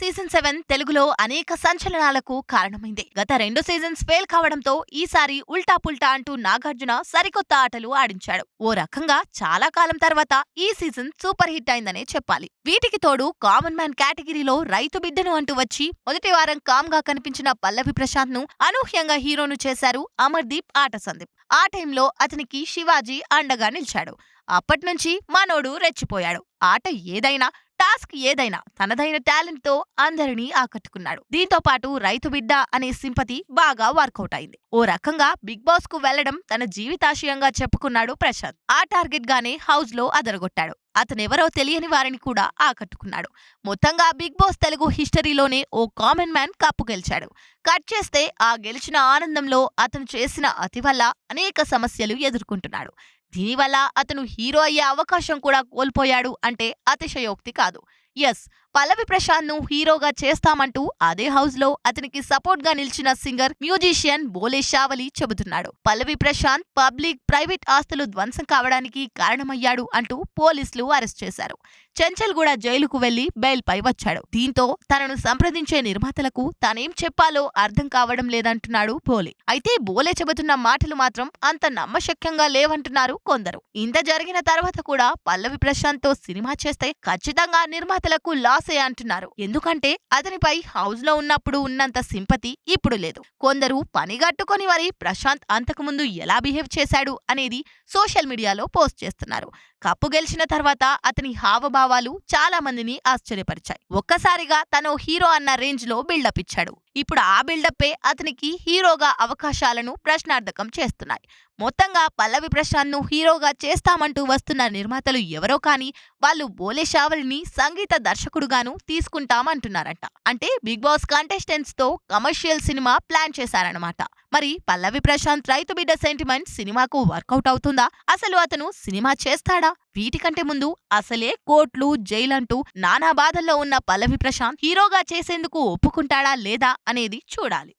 Season 7 తెలుగులో అనేక సంచలనాలకు కారణమైంది. గత 2 సీజన్స్ ఫెయిల్ కావడంతో ఈసారి ఉల్టా పుల్టా అంటూ నాగార్జున సరికొత్త ఆటలు ఆడించాడు. ఓ రకంగా చాలా కాలం తర్వాత ఈ సీజన్ సూపర్ హిట్ అయిందనే చెప్పాలి. వీటికి తోడు కామన్ మ్యాన్ కేటగిరీలో రైతు బిడ్డను అంటూ వచ్చి మొదటి వారం కామ్ గా కనిపించిన పల్లవి ప్రశాంత్ ను అనూహ్యంగా హీరోను చేశారు అమర్దీప్ ఆట సందీప్. ఆ టైంలో అతనికి శివాజీ అండగా నిలిచాడు. అప్పట్నుంచి మనోడు రెచ్చిపోయాడు. ఆట ఏదైనా, టాస్క్ ఏదైనా తనదైన టాలెంట్ తో అందరినీ ఆకట్టుకున్నాడు. దీంతో పాటు రైతు బిడ్డ అనే సింపతి బాగా వర్కౌట్ అయింది. ఓ రకంగా బిగ్ బాస్ కు వెళ్లడం తన జీవితాశయంగా చెప్పుకున్నాడు ప్రశాంత్. ఆ టార్గెట్ గానే హౌస్ లో అదరగొట్టాడు. అతనెవరో తెలియని వారిని కూడా ఆకట్టుకున్నాడు. మొత్తంగా బిగ్ బాస్ తెలుగు హిస్టరీలోనే ఓ కామన్ మ్యాన్ కప్పు గెలిచాడు. కట్ చేస్తే ఆ గెలిచిన ఆనందంలో అతను చేసిన అతి వల్ల అనేక సమస్యలు ఎదుర్కొంటున్నాడు. దీనివల్ల అతను హీరో అయ్యే అవకాశం కూడా కోల్పోయాడు అంటే అతిశయోక్తి కాదు. ఎస్, పల్లవి ప్రశాంత్ ను హీరోగా చేస్తామంటూ అదే హౌస్ లో అతనికి సపోర్ట్ గా నిలిచిన సింగర్, మ్యూజిషియన్ బోలే షావలి చెబుతున్నాడు. పల్లవి ప్రశాంత్ పబ్లిక్, ప్రైవేట్ ఆస్తులు ధ్వంసం కావడానికి కారణమయ్యాడు అంటూ పోలీసులు అరెస్ట్ చేశారు. చెంచల్ కూడా జైలుకు వెళ్లి బెయిల్ పై వచ్చాడు. దీంతో తనను సంప్రదించే నిర్మాతలకు తానేం చెప్పాలో అర్థం కావడం లేదంటున్నాడు బోలే. అయితే బోలే చెబుతున్న మాటలు మాత్రం అంత నమ్మశక్యంగా లేవంటున్నారు కొందరు. ఇంత జరిగిన తర్వాత కూడా పల్లవి ప్రశాంత్ తో సినిమా చేస్తే ఖచ్చితంగా నిర్మాతలకు లాసే అంటున్నారు. ఎందుకంటే అతనిపై హౌస్ లో ఉన్నప్పుడు ఉన్నంత సింపతి ఇప్పుడు లేదు. కొందరు పనిగట్టుకొని మరి ప్రశాంత్ అంతకుముందు ఎలా బిహేవ్ చేశాడు అనేది సోషల్ మీడియాలో పోస్ట్ చేస్తున్నారు. కప్పు గెలిచిన తర్వాత అతని హావభావాలు చాలా మందిని ఆశ్చర్యపరిచాయి. ఒక్కసారిగా తను హీరో అన్న రేంజ్ లో బిల్డప్ ఇచ్చాడు. ఇప్పుడు ఆ బిల్డప్పే అతనికి హీరోగా అవకాశాలను ప్రశ్నార్థకం చేస్తున్నాయి. మొత్తంగా పల్లవి ప్రశాంత్ ను హీరోగా చేస్తామంటూ వస్తున్న నిర్మాతలు ఎవరో కానీ వాళ్ళు బోలే షావలిని సంగీత దర్శకుడుగాను తీసుకుంటామంటున్నారంట. అంటే బిగ్ బాస్ కంటెస్టెంట్స్ తో కమర్షియల్ సినిమా ప్లాన్ చేశారన్నమాట. మరి పల్లవి ప్రశాంత్ రైతు బిడ్డ సెంటిమెంట్ సినిమాకు వర్కౌట్ అవుతుందా? అసలు అతను సినిమా చేస్తాడా? వీటికంటే ముందు అసలే కోర్టులు, జైలంటూ నానా బాధల్లో ఉన్న పల్లవి ప్రశాంత్ హీరోగా చేసేందుకు ఒప్పుకుంటాడా లేదా అనేది చూడాలి.